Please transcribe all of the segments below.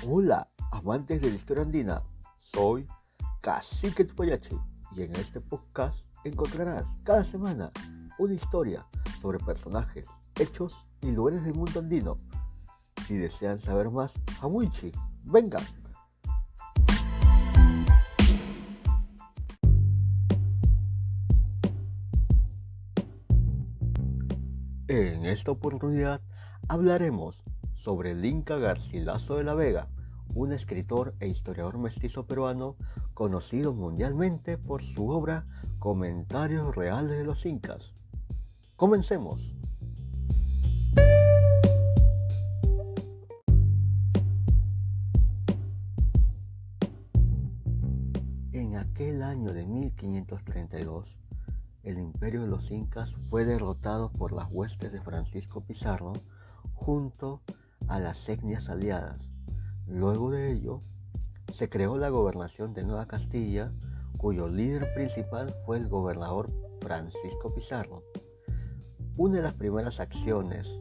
Hola, amantes de la historia andina, soy Cacique Tupayachi y en este podcast encontrarás cada semana una historia sobre personajes, hechos y lugares del mundo andino. Si desean saber más, Hamuichi, vengan. En esta oportunidad hablaremos sobre el Inca Garcilaso de la Vega, un escritor e historiador mestizo peruano conocido mundialmente por su obra Comentarios Reales de los Incas. Comencemos. En aquel año de 1532, el imperio de los Incas fue derrotado por las huestes de Francisco Pizarro junto a las etnias aliadas. Luego de ello, se creó la gobernación de Nueva Castilla, cuyo líder principal fue el gobernador Francisco Pizarro. Una de las primeras acciones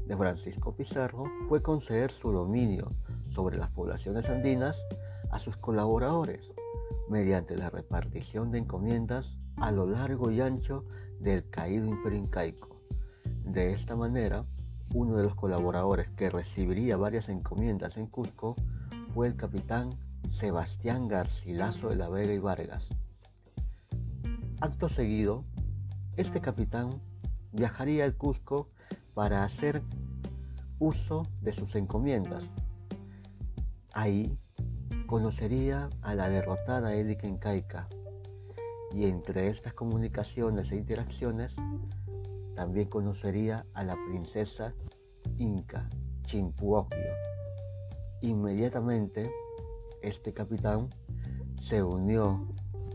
de Francisco Pizarro fue conceder su dominio sobre las poblaciones andinas a sus colaboradores, mediante la repartición de encomiendas a lo largo y ancho del caído imperio incaico. De esta manera, uno de los colaboradores que recibiría varias encomiendas en Cusco fue el capitán Sebastián Garcilaso de la Vega y Vargas. Acto seguido, este capitán viajaría al Cusco para hacer uso de sus encomiendas. Ahí conocería a la derrotada élite incaica, y entre estas comunicaciones e interacciones también conocería a la princesa inca Chimpuocllo. Inmediatamente este capitán se unió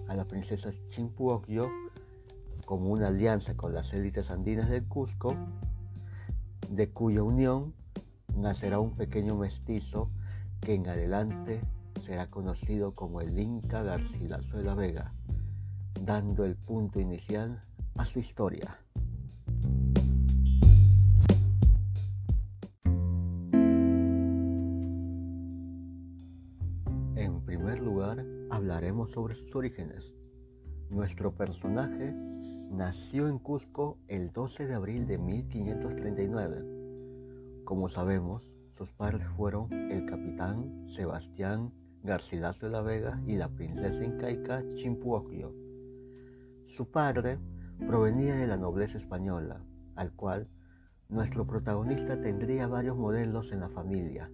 a la princesa Chimpuocllo como una alianza con las élites andinas del Cusco, de cuya unión nacerá un pequeño mestizo que en adelante será conocido como el Inca Garcilaso de la Vega, dando el punto inicial a su historia. En primer lugar, hablaremos sobre sus orígenes. Nuestro personaje nació en Cusco el 12 de abril de 1539. Como sabemos, sus padres fueron el capitán Sebastián Garcilaso de la Vega y la princesa incaica Chimpuocllo. Su padre provenía de la nobleza española, al cual nuestro protagonista tendría varios modelos en la familia,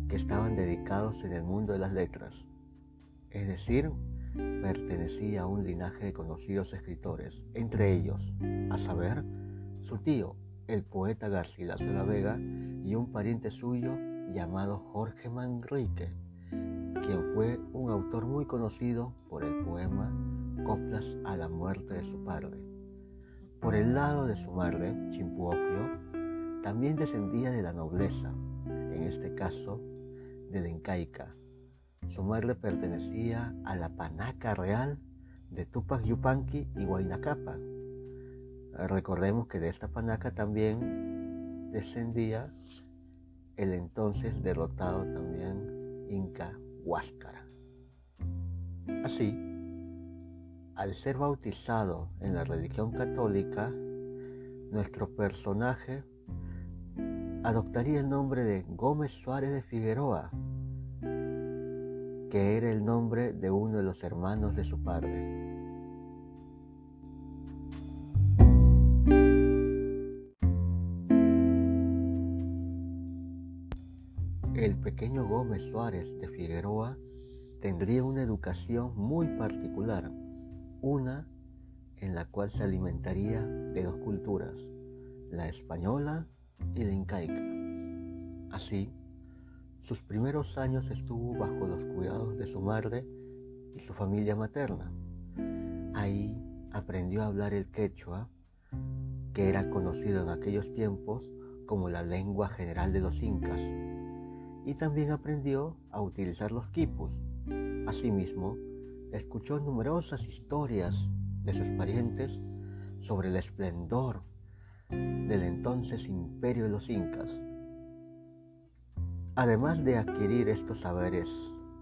que estaban dedicados en el mundo de las letras, es decir, pertenecía a un linaje de conocidos escritores, entre ellos, a saber, su tío, el poeta Garcilaso de la Vega, y un pariente suyo llamado Jorge Manrique, quien fue un autor muy conocido por el poema Coplas a la muerte de su padre. Por el lado de su madre, Chimpuocllo, también descendía de la nobleza, en este caso de la incaica. Su madre pertenecía a la panaca real de Tupac Yupanqui y Huayna Capac. Recordemos que de esta panaca también descendía el entonces derrotado también Inca Huáscara. Así, al ser bautizado en la religión católica, nuestro personaje adoptaría el nombre de Gómez Suárez de Figueroa, que era el nombre de uno de los hermanos de su padre. El pequeño Gómez Suárez de Figueroa tendría una educación muy particular, una en la cual se alimentaría de dos culturas, la española y la incaica. Así, sus primeros años estuvo bajo los cuidados de su madre y su familia materna. Ahí aprendió a hablar el quechua, que era conocido en aquellos tiempos como la lengua general de los incas, y también aprendió a utilizar los quipus. Asimismo, escuchó numerosas historias de sus parientes sobre el esplendor del entonces imperio de los incas. Además de adquirir estos saberes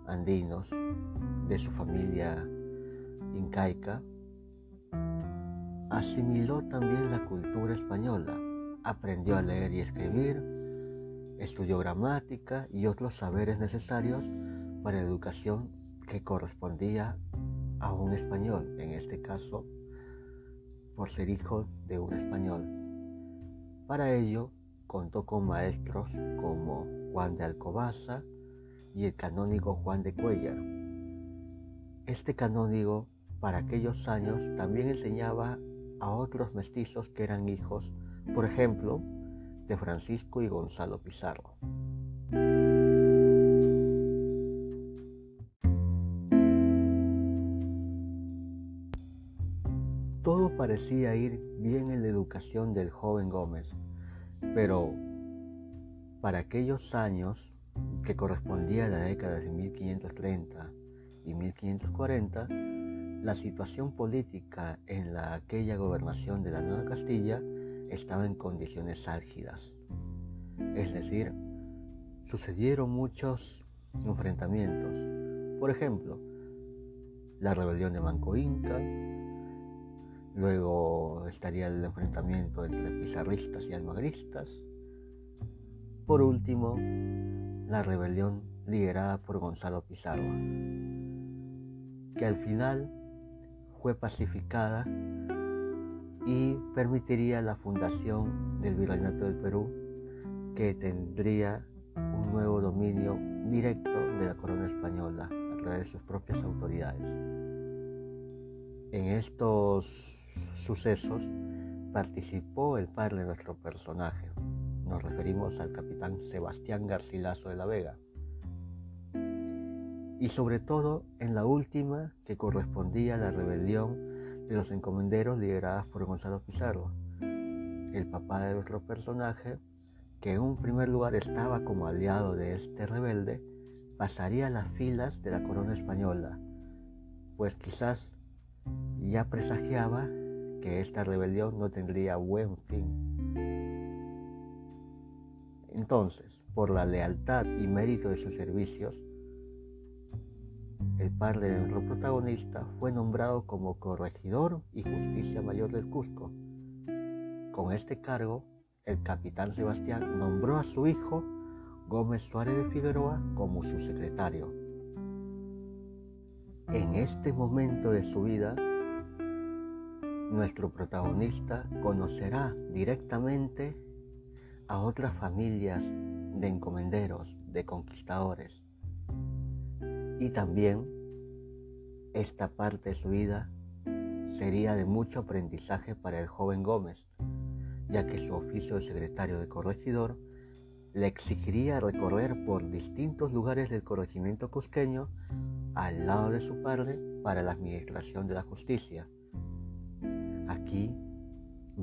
andinos de su familia incaica, asimiló también la cultura española, aprendió a leer y escribir, estudió gramática y otros saberes necesarios para la educación que correspondía a un español, en este caso por ser hijo de un español. Para ello contó con maestros como Juan de Alcobaza y el canónigo Juan de Cuéllar. Este canónigo para aquellos años también enseñaba a otros mestizos que eran hijos, por ejemplo, de Francisco y Gonzalo Pizarro. Todo parecía ir bien en la educación del joven Gómez, pero para aquellos años, que correspondía a la década de 1530 y 1540, la situación política en aquella gobernación de la Nueva Castilla estaba en condiciones álgidas. Es decir, sucedieron muchos enfrentamientos. Por ejemplo, la rebelión de Manco Inca, luego estaría el enfrentamiento entre pizarristas y almagristas. Por último, la rebelión liderada por Gonzalo Pizarro, que al final fue pacificada y permitiría la fundación del Virreinato del Perú, que tendría un nuevo dominio directo de la corona española a través de sus propias autoridades. En estos sucesos participó el padre de nuestro personaje. Nos referimos al capitán Sebastián Garcilaso de la Vega. Y sobre todo en la última, que correspondía a la rebelión de los encomenderos lideradas por Gonzalo Pizarro, el papá de nuestro personaje, que en un primer lugar estaba como aliado de este rebelde, pasaría a las filas de la corona española, pues quizás ya presagiaba que esta rebelión no tendría buen fin. Entonces, por la lealtad y mérito de sus servicios, el padre de nuestro protagonista fue nombrado como corregidor y justicia mayor del Cusco. Con este cargo, el capitán Sebastián nombró a su hijo Gómez Suárez de Figueroa como su secretario. En este momento de su vida, nuestro protagonista conocerá directamente a otras familias de encomenderos, de conquistadores. Y también esta parte de su vida sería de mucho aprendizaje para el joven Gómez, ya que su oficio de secretario de corregidor le exigiría recorrer por distintos lugares del corregimiento cusqueño al lado de su padre para la administración de la justicia. Aquí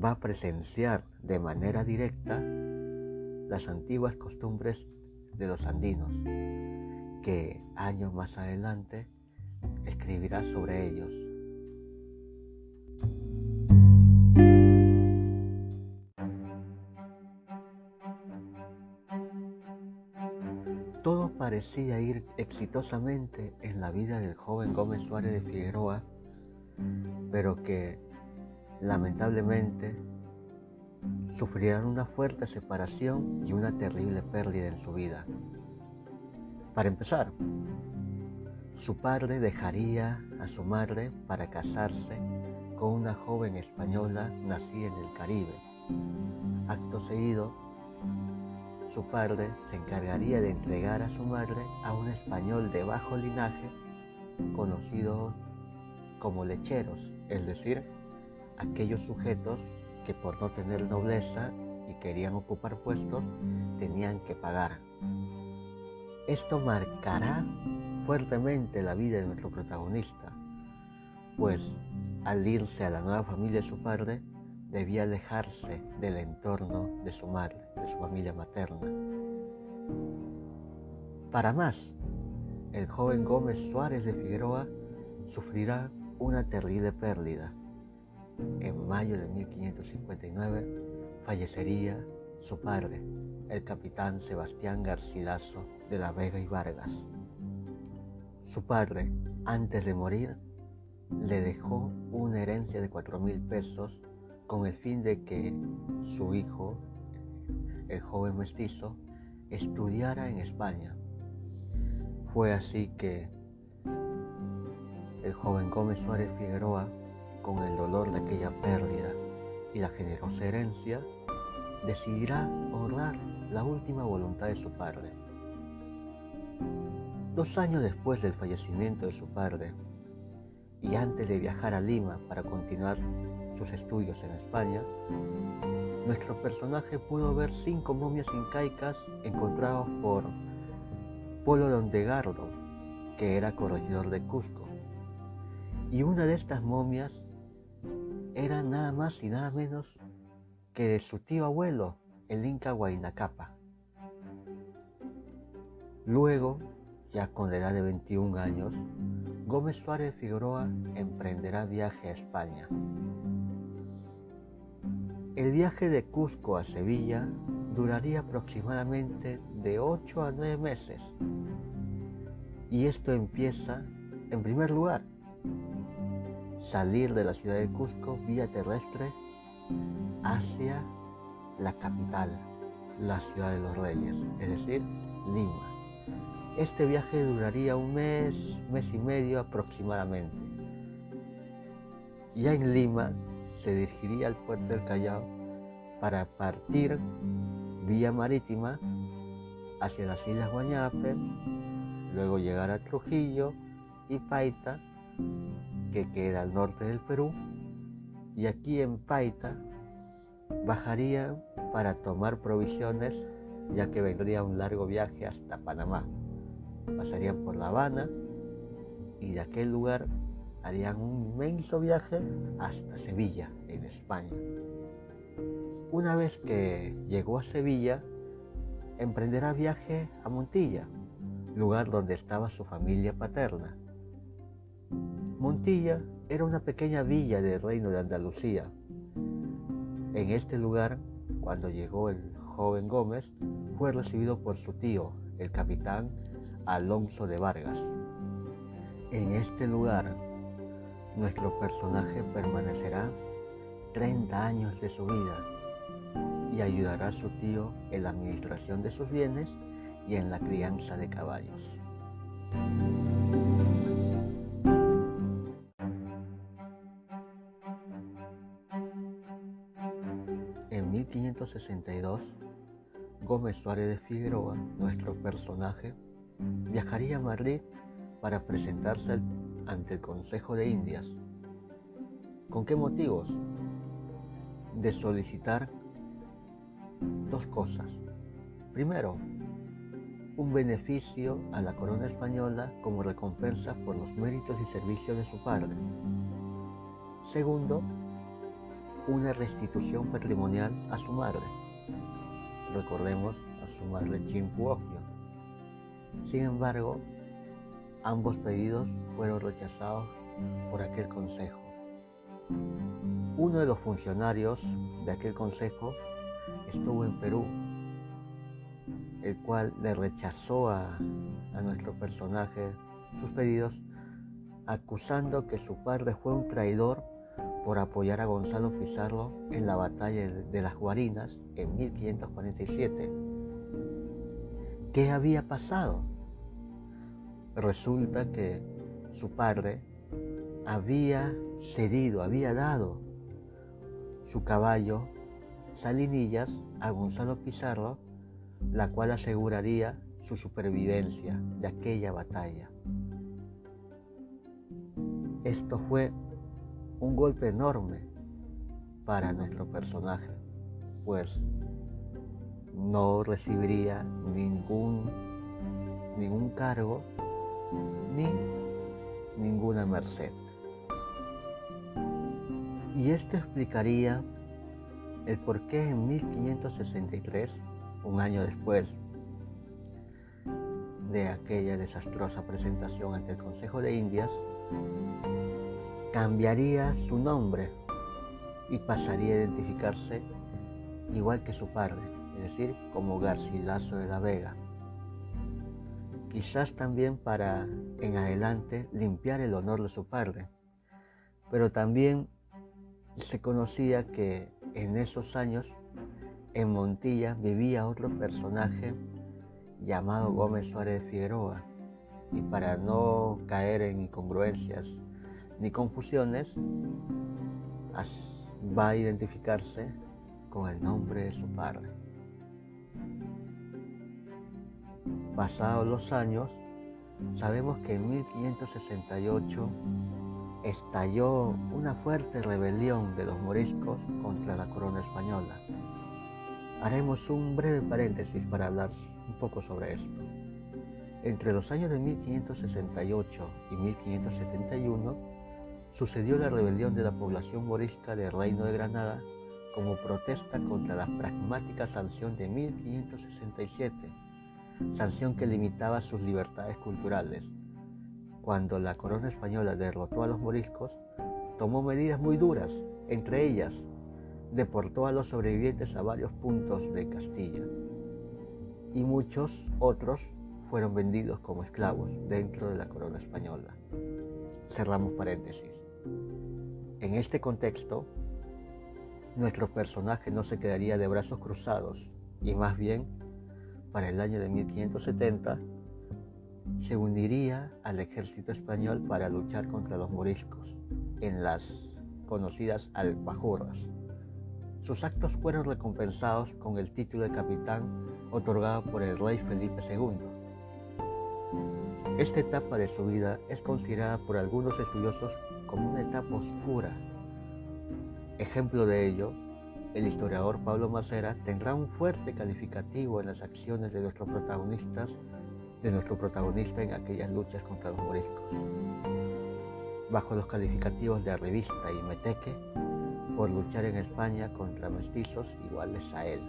va a presenciar de manera directa las antiguas costumbres de los andinos, que años más adelante escribirá sobre ellos. Todo parecía ir exitosamente en la vida del joven Gómez Suárez de Figueroa, pero que lamentablemente sufrirán una fuerte separación y una terrible pérdida en su vida. Para empezar, su padre dejaría a su madre para casarse con una joven española nacida en el Caribe. Acto seguido, su padre se encargaría de entregar a su madre a un español de bajo linaje conocido como lecheros, es decir, aquellos sujetos que por no tener nobleza y querían ocupar puestos tenían que pagar. Esto marcará fuertemente la vida de nuestro protagonista, pues al irse a la nueva familia de su padre debía alejarse del entorno de su madre, de su familia materna. Para más, el joven Gómez Suárez de Figueroa sufrirá una terrible pérdida. En mayo de 1559 fallecería su padre, el capitán Sebastián Garcilaso de la Vega y Vargas. Su padre, antes de morir, le dejó una herencia de 4,000 pesos con el fin de que su hijo, el joven mestizo, estudiara en España. Fue así que el joven Gómez Suárez Figueroa, con el dolor de aquella pérdida y la generosa herencia, decidirá honrar la última voluntad de su padre. 2 años después del fallecimiento de su padre, y antes de viajar a Lima para continuar sus estudios en España, nuestro personaje pudo ver 5 momias incaicas encontradas por Polo Londegardo, que era corregidor de Cusco. Y una de estas momias era nada más y nada menos que de su tío abuelo, el Inca Huayna Cápac. Luego, ya con la edad de 21 años, Gómez Suárez Figueroa emprenderá viaje a España. El viaje de Cusco a Sevilla duraría aproximadamente de 8 a 9 meses. Y esto empieza, en primer lugar, salir de la ciudad de Cusco vía terrestre hacia la capital, la ciudad de los reyes, es decir, Lima. Este viaje duraría un mes y medio aproximadamente. Ya en Lima se dirigiría al puerto del Callao para partir vía marítima hacia las Islas Guañape, luego llegar a Trujillo y Paita, que queda al norte del Perú, y aquí en Paita bajarían para tomar provisiones, ya que vendría un largo viaje hasta Panamá. Pasarían por La Habana y de aquel lugar harían un inmenso viaje hasta Sevilla, en España. Una vez que llegó a Sevilla, emprenderá viaje a Montilla, lugar donde estaba su familia paterna. Montilla era una pequeña villa del reino de Andalucía. En este lugar, cuando llegó el joven Gómez, fue recibido por su tío, el capitán Alonso de Vargas. En este lugar, nuestro personaje permanecerá 30 años de su vida y ayudará a su tío en la administración de sus bienes y en la crianza de caballos. En 1562, Gómez Suárez de Figueroa, nuestro personaje, viajaría a Madrid para presentarse ante el Consejo de Indias. ¿Con qué motivos? De solicitar 2 cosas. Primero, un beneficio a la corona española como recompensa por los méritos y servicios de su padre. Segundo, una restitución patrimonial a su madre. Recordemos a su madre Chimpuogio. Sin embargo, ambos pedidos fueron rechazados por aquel consejo. Uno de los funcionarios de aquel consejo estuvo en Perú, el cual le rechazó a nuestro personaje sus pedidos, acusando que su padre fue un traidor por apoyar a Gonzalo Pizarro en la batalla de las Guarinas en 1547. ¿Qué había pasado? Resulta que su padre había dado su caballo Salinillas a Gonzalo Pizarro, la cual aseguraría su supervivencia de aquella batalla. Esto fue un golpe enorme para nuestro personaje, pues no recibiría ningún cargo ni ninguna merced. Y esto explicaría el por qué en 1563, un año después de aquella desastrosa presentación ante el Consejo de Indias, cambiaría su nombre y pasaría a identificarse igual que su padre, es decir, como Garcilaso de la Vega. Quizás también para en adelante limpiar el honor de su padre, pero también se conocía que en esos años en Montilla vivía otro personaje llamado Gómez Suárez de Figueroa, y para no caer en incongruencias ni confusiones, va a identificarse con el nombre de su padre. Pasados los años, sabemos que en 1568 estalló una fuerte rebelión de los moriscos contra la corona española. Haremos un breve paréntesis para hablar un poco sobre esto. Entre los años de 1568 y 1571 sucedió la rebelión de la población morisca del Reino de Granada como protesta contra la pragmática sanción de 1567, sanción que limitaba sus libertades culturales. Cuando la corona española derrotó a los moriscos, tomó medidas muy duras, entre ellas, deportó a los sobrevivientes a varios puntos de Castilla, y muchos otros fueron vendidos como esclavos dentro de la corona española. Cerramos paréntesis. En este contexto, nuestro personaje no se quedaría de brazos cruzados, y más bien, para el año de 1570, se uniría al ejército español para luchar contra los moriscos en las conocidas Alpajurras. Sus actos fueron recompensados con el título de capitán otorgado por el rey Felipe II. Esta etapa de su vida es considerada por algunos estudiosos como una etapa oscura. Ejemplo de ello, el historiador Pablo Macera tendrá un fuerte calificativo en las acciones de nuestro protagonista en aquellas luchas contra los moriscos, bajo los calificativos de Revista y Meteque, por luchar en España contra mestizos iguales a él.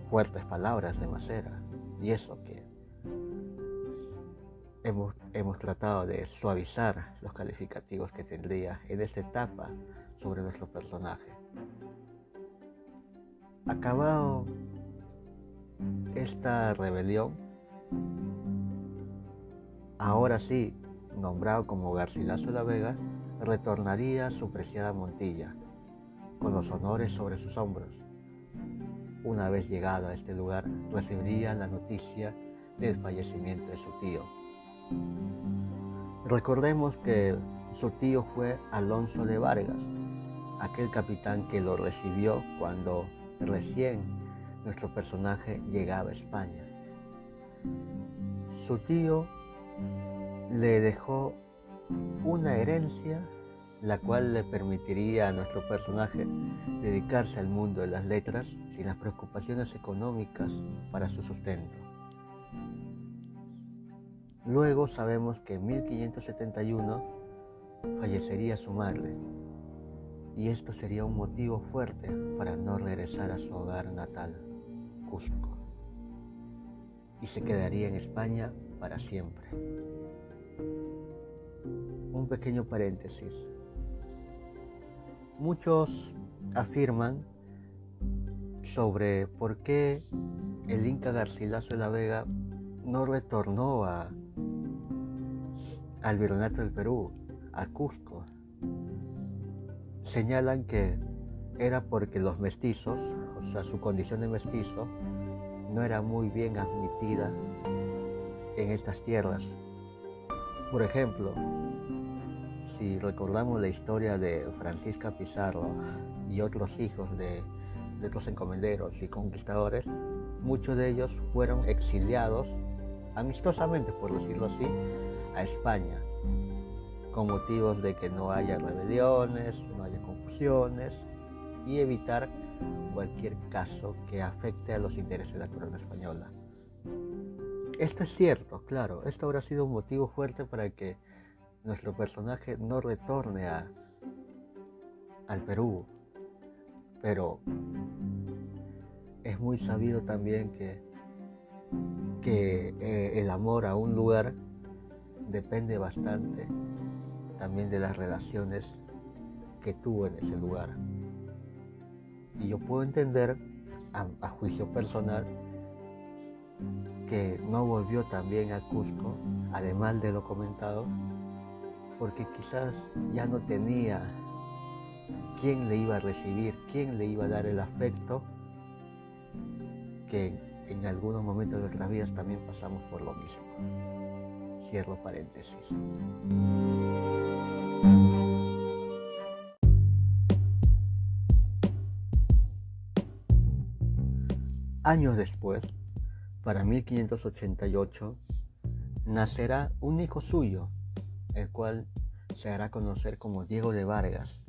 Fuertes palabras de Macera, y eso que hemos tratado de suavizar los calificativos que tendría en esta etapa sobre nuestro personaje. Acabado esta rebelión, ahora sí, nombrado como Garcilaso de la Vega, retornaría a su preciada Montilla, con los honores sobre sus hombros. Una vez llegado a este lugar, recibiría la noticia del fallecimiento de su tío. Recordemos que su tío fue Alonso de Vargas, aquel capitán que lo recibió cuando recién nuestro personaje llegaba a España. Su tío le dejó una herencia, la cual le permitiría a nuestro personaje dedicarse al mundo de las letras sin las preocupaciones económicas para su sustento. Luego sabemos que en 1571 fallecería su madre, y esto sería un motivo fuerte para no regresar a su hogar natal, Cusco, y se quedaría en España para siempre. Un pequeño paréntesis. Muchos afirman sobre por qué el Inca Garcilaso de la Vega no retornó al Virreinato del Perú, a Cusco. Señalan que era porque los mestizos, o sea, su condición de mestizo, no era muy bien admitida en estas tierras. Por ejemplo, si recordamos la historia de Francisca Pizarro y otros hijos de otros encomenderos y conquistadores, muchos de ellos fueron exiliados amistosamente, por decirlo así, a España, con motivos de que no haya rebeliones, no haya confusiones y evitar cualquier caso que afecte a los intereses de la corona española. Esto es cierto, claro, esto habrá sido un motivo fuerte para que nuestro personaje no retorne al Perú, pero es muy sabido también que el amor a un lugar depende bastante también de las relaciones que tuvo en ese lugar. Y yo puedo entender a juicio personal, que no volvió también a Cusco, además de lo comentado, porque quizás ya no tenía quién le iba a recibir, quién le iba a dar el afecto, que en algunos momentos de nuestras vidas también pasamos por lo mismo. Cierro paréntesis. Años después, para 1588, nacerá un hijo suyo, el cual se hará conocer como Diego de Vargas.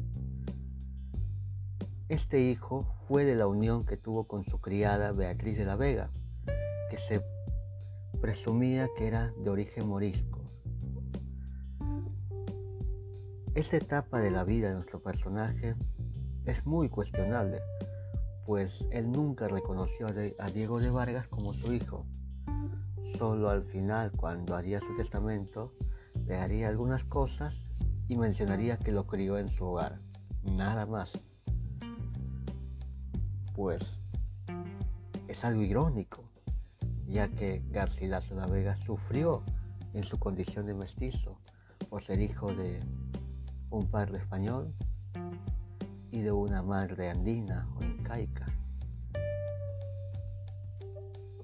Este hijo fue de la unión que tuvo con su criada Beatriz de la Vega, que se presumía que era de origen morisco. Esta etapa de la vida de nuestro personaje es muy cuestionable, pues él nunca reconoció a Diego de Vargas como su hijo. Solo al final, cuando haría su testamento, le haría algunas cosas y mencionaría que lo crió en su hogar, nada más. Pues es algo irónico, ya que Garcilaso de la Vega sufrió en su condición de mestizo por ser hijo de un padre español y de una madre andina o incaica.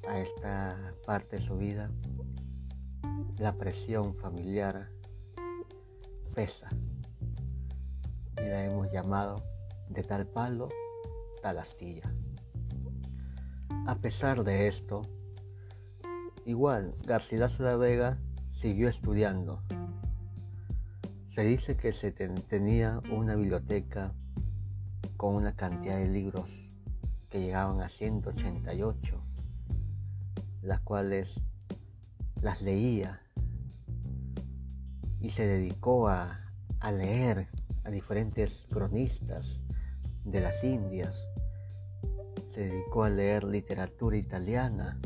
A esta parte de su vida, la presión familiar pesa y la hemos llamado de tal palo, tal astilla. A pesar de esto, igual Garcilaso de la Vega siguió estudiando. Se dice que tenía una biblioteca con una cantidad de libros que llegaban a 188, las cuales las leía y se dedicó a leer a diferentes cronistas de las Indias. Se dedicó a leer literatura italiana.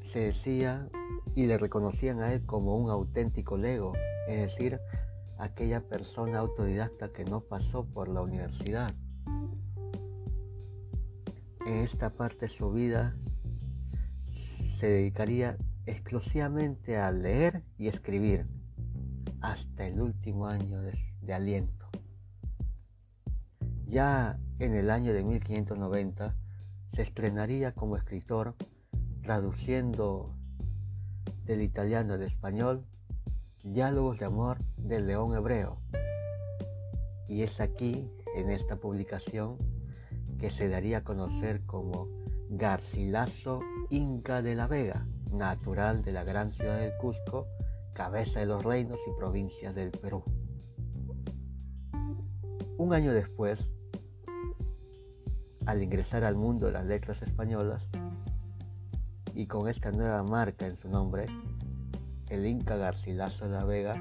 Se decía y le reconocían a él como un auténtico lego, es decir, aquella persona autodidacta que no pasó por la universidad. En esta parte de su vida se dedicaría exclusivamente a leer y escribir hasta el último año de aliento. Ya en el año de 1590 se estrenaría como escritor, traduciendo del italiano al español Diálogos de amor del león hebreo. Y es aquí, en esta publicación, que se daría a conocer como Garcilaso Inca de la Vega, natural de la gran ciudad de Cusco, cabeza de los reinos y provincias del Perú. Un año después, al ingresar al mundo de las letras españolas y con esta nueva marca en su nombre, el Inca Garcilaso de la Vega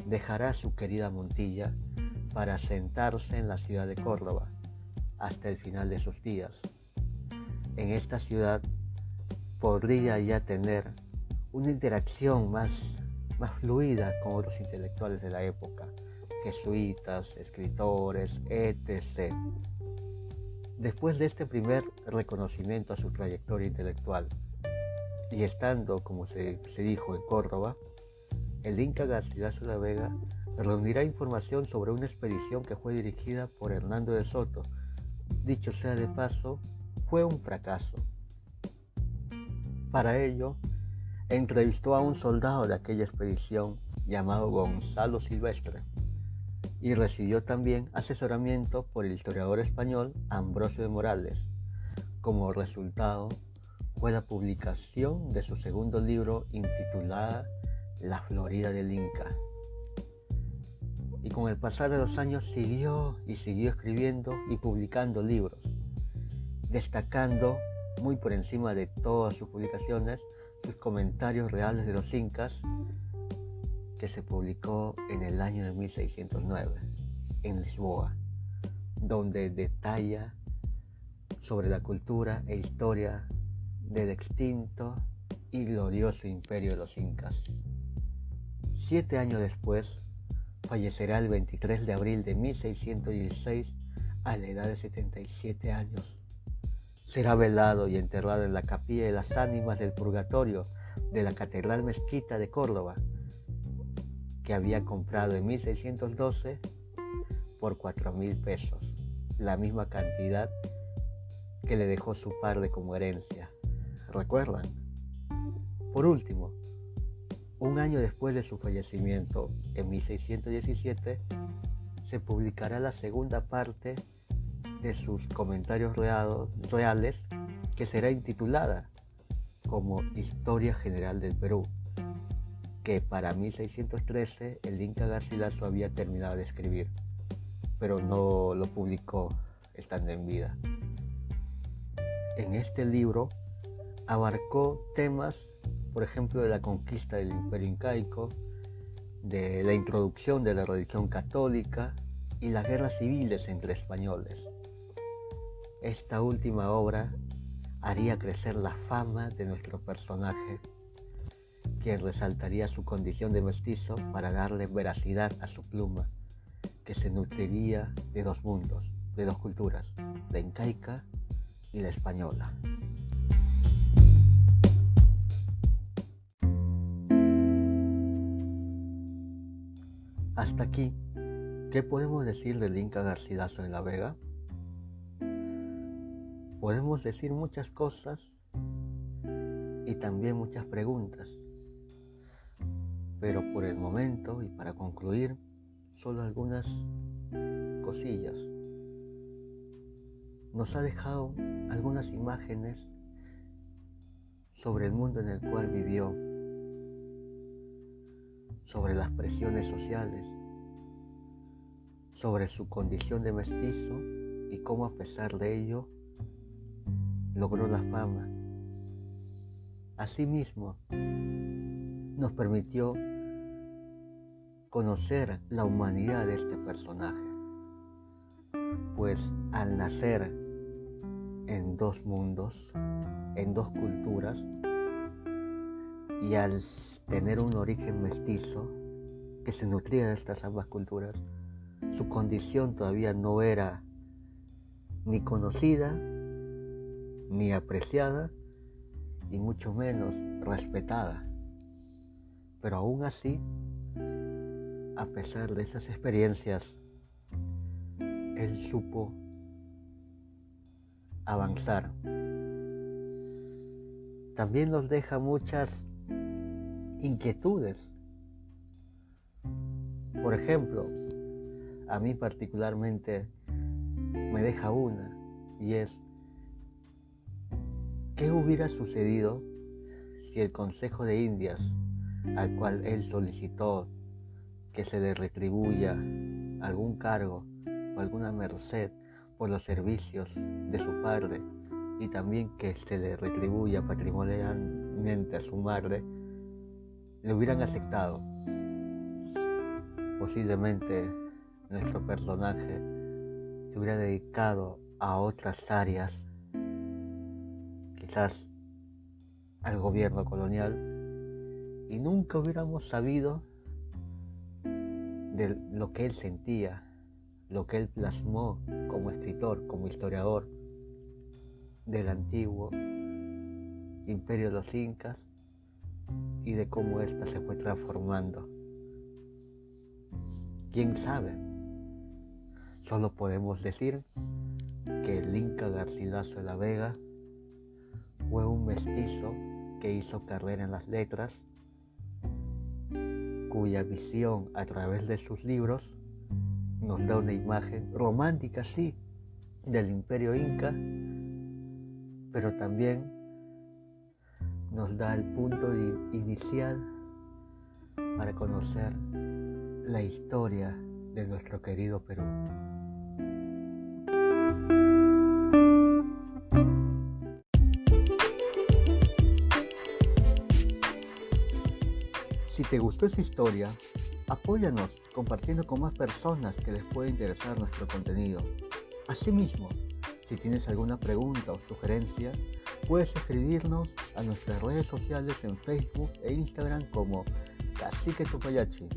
dejará su querida Montilla para asentarse en la ciudad de Córdoba hasta el final de sus días. En esta ciudad podría ya tener una interacción más fluida con otros intelectuales de la época, jesuitas, escritores, etc. Después de este primer reconocimiento a su trayectoria intelectual, y estando, como se dijo, en Córdoba, el Inca Garcilaso de la Vega reunirá información sobre una expedición que fue dirigida por Hernando de Soto. Dicho sea de paso, fue un fracaso. Para ello, entrevistó a un soldado de aquella expedición llamado Gonzalo Silvestre y recibió también asesoramiento por el historiador español Ambrosio de Morales. Como resultado, fue la publicación de su segundo libro intitulada La Florida del Inca. Y con el pasar de los años siguió escribiendo y publicando libros, destacando muy por encima de todas sus publicaciones sus comentarios reales de los incas, que se publicó en el año de 1609 en Lisboa, donde detalla sobre la cultura e historia del extinto y glorioso imperio de los incas. 7 años después, fallecerá el 23 de abril de 1616 a la edad de 77 años. Será velado y enterrado en la capilla de las ánimas del purgatorio de la Catedral Mezquita de Córdoba, que había comprado en 1612 por 4.000 pesos, la misma cantidad que le dejó su padre como herencia. ¿Recuerdan? Por último, un año después de su fallecimiento, en 1617, se publicará la segunda parte de sus comentarios reales, que será intitulada como Historia General del Perú, que para 1613 el Inca Garcilaso había terminado de escribir, pero no lo publicó estando en vida. En este libro abarcó temas, por ejemplo, de la conquista del Imperio Incaico, de la introducción de la religión católica y las guerras civiles entre españoles. Esta última obra haría crecer la fama de nuestro personaje, quien resaltaría su condición de mestizo para darle veracidad a su pluma, que se nutriría de dos mundos, de dos culturas, la incaica y la española. Hasta aquí, ¿qué podemos decir del Inca Garcilaso de la Vega? Podemos decir muchas cosas y también muchas preguntas, pero por el momento y para concluir, solo algunas cosillas. Nos ha dejado algunas imágenes sobre el mundo en el cual vivió, sobre las presiones sociales, sobre su condición de mestizo y cómo a pesar de ello logró la fama. Asimismo, nos permitió conocer la humanidad de este personaje, pues al nacer en dos mundos, en dos culturas, y al tener un origen mestizo que se nutría de estas ambas culturas, su condición todavía no era ni conocida, ni apreciada, y mucho menos respetada. Pero aún así, a pesar de esas experiencias, él supo avanzar. También nos deja muchas inquietudes. Por ejemplo, a mí particularmente me deja una, y es: ¿qué hubiera sucedido si el Consejo de Indias, al cual él solicitó que se le retribuya algún cargo o alguna merced por los servicios de su padre, y también que se le retribuya patrimonialmente a su madre, le hubieran aceptado? Posiblemente nuestro personaje se hubiera dedicado a otras áreas, quizás al gobierno colonial, y nunca hubiéramos sabido de lo que él sentía, lo que él plasmó como escritor, como historiador del antiguo imperio de los incas y de cómo ésta se fue transformando. ¿Quién sabe? Solo podemos decir que el Inca Garcilaso de la Vega fue un mestizo que hizo carrera en las letras, cuya visión a través de sus libros nos da una imagen romántica, sí, del imperio inca, pero también nos da el punto inicial para conocer la historia de nuestro querido Perú. Si te gustó esta historia, apóyanos compartiendo con más personas que les pueda interesar nuestro contenido. Asimismo, si tienes alguna pregunta o sugerencia, puedes escribirnos a nuestras redes sociales en Facebook e Instagram como Cacique Tupayachi.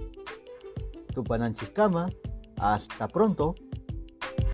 Tupananchiskama, hasta pronto.